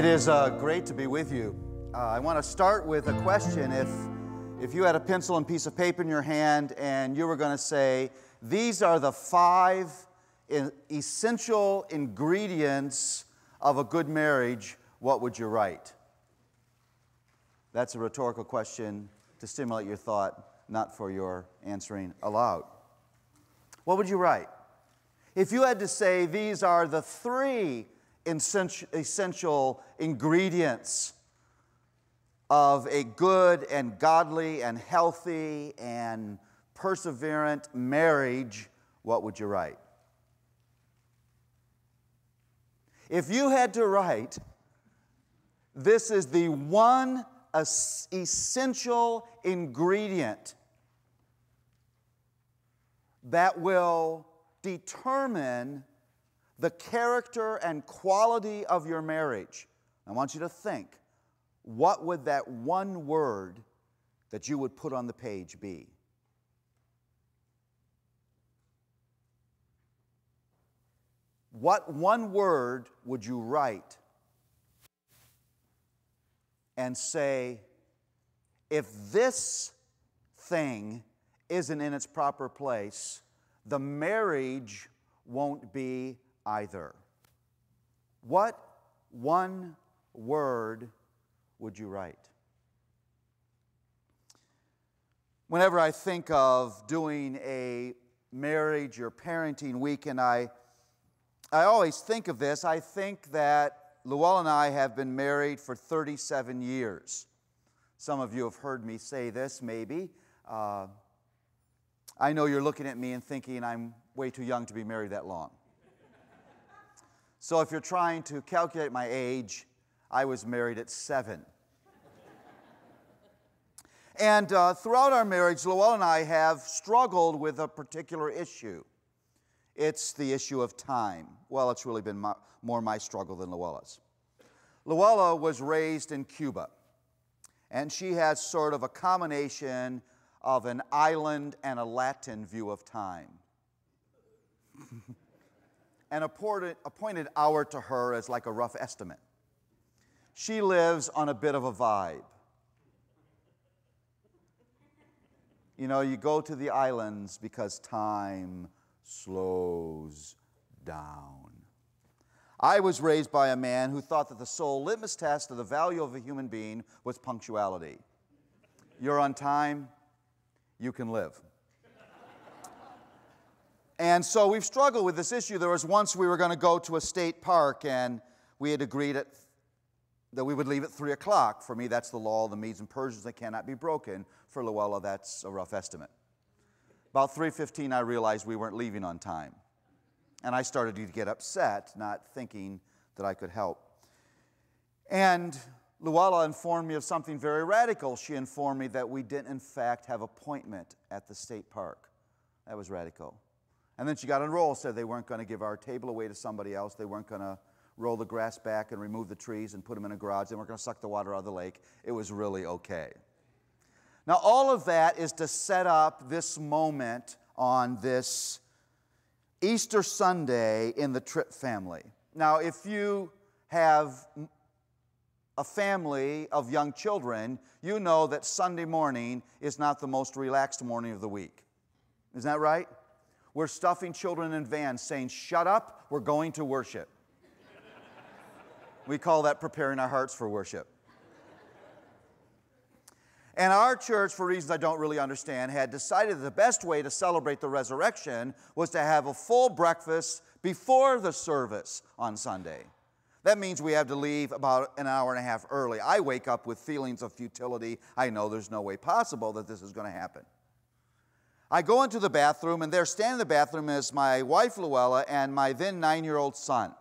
It is great to be with you. I want to start with a question. If you had a pencil and piece of paper in your hand and you were going to say, these are the 5 essential ingredients of a good marriage, what would you write? That's a rhetorical question to stimulate your thought, not for your answering aloud. What would you write? If you had to say, these are the 3 essential ingredients of a good and godly and healthy and perseverant marriage, what would you write? If you had to write, this is the one essential ingredient that will determine the character and quality of your marriage, I want you to think, what would that one word that you would put on the page be? What one word would you write and say, if this thing isn't in its proper place, the marriage won't be either? What one word would you write? Whenever I think of doing a marriage or parenting weekend, I always think of this. I think that Luella and I have been married for 37 years. Some of you have heard me say this, maybe. I know you're looking at me and thinking I'm way too young to be married that long. So if you're trying to calculate my age, I was married at 7. And throughout our marriage, Luella and I have struggled with a particular issue. It's the issue of time. Well, it's really been more my struggle than Luella's. Luella was raised in Cuba, and she has sort of a combination of an island and a Latin view of time. An appointed hour to her is like a rough estimate. She lives on a bit of a vibe. You know, you go to the islands because time slows down. I was raised by a man who thought that the sole litmus test of the value of a human being was punctuality. You're on time, you can live. And so we've struggled with this issue. There was once we were going to go to a state park, and we had agreed that we would leave at 3 o'clock. For me, that's the law of the Medes and Persians that cannot be broken. For Luella, that's a rough estimate. About 3:15, I realized we weren't leaving on time. And I started to get upset, not thinking that I could help. And Luella informed me of something very radical. She informed me that we didn't, in fact, have appointment at the state park. That was radical. And then she got on a roll, said they weren't going to give our table away to somebody else. They weren't going to roll the grass back and remove the trees and put them in a garage. They weren't going to suck the water out of the lake. It was really okay. Now, all of that is to set up this moment on this Easter Sunday in the Tripp family. Now, if you have a family of young children, you know that Sunday morning is not the most relaxed morning of the week. Isn't that right? We're stuffing children in vans saying, shut up, we're going to worship. We call that preparing our hearts for worship. And our church, for reasons I don't really understand, had decided that the best way to celebrate the resurrection was to have a full breakfast before the service on Sunday. That means we have to leave about an hour and a half early. I wake up with feelings of futility. I know there's no way possible that this is going to happen. I go into the bathroom, and there standing in the bathroom is my wife, Luella, and my then 9-year-old son.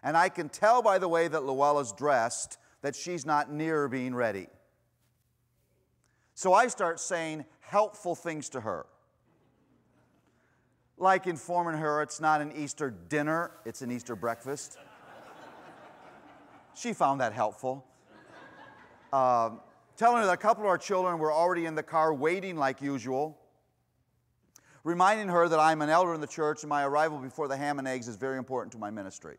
And I can tell by the way that Luella's dressed that she's not near being ready. So I start saying helpful things to her. Like informing her it's not an Easter dinner, it's an Easter breakfast. She found that helpful. Telling her that a couple of our children were already in the car waiting like usual. Reminding her that I'm an elder in the church and my arrival before the ham and eggs is very important to my ministry.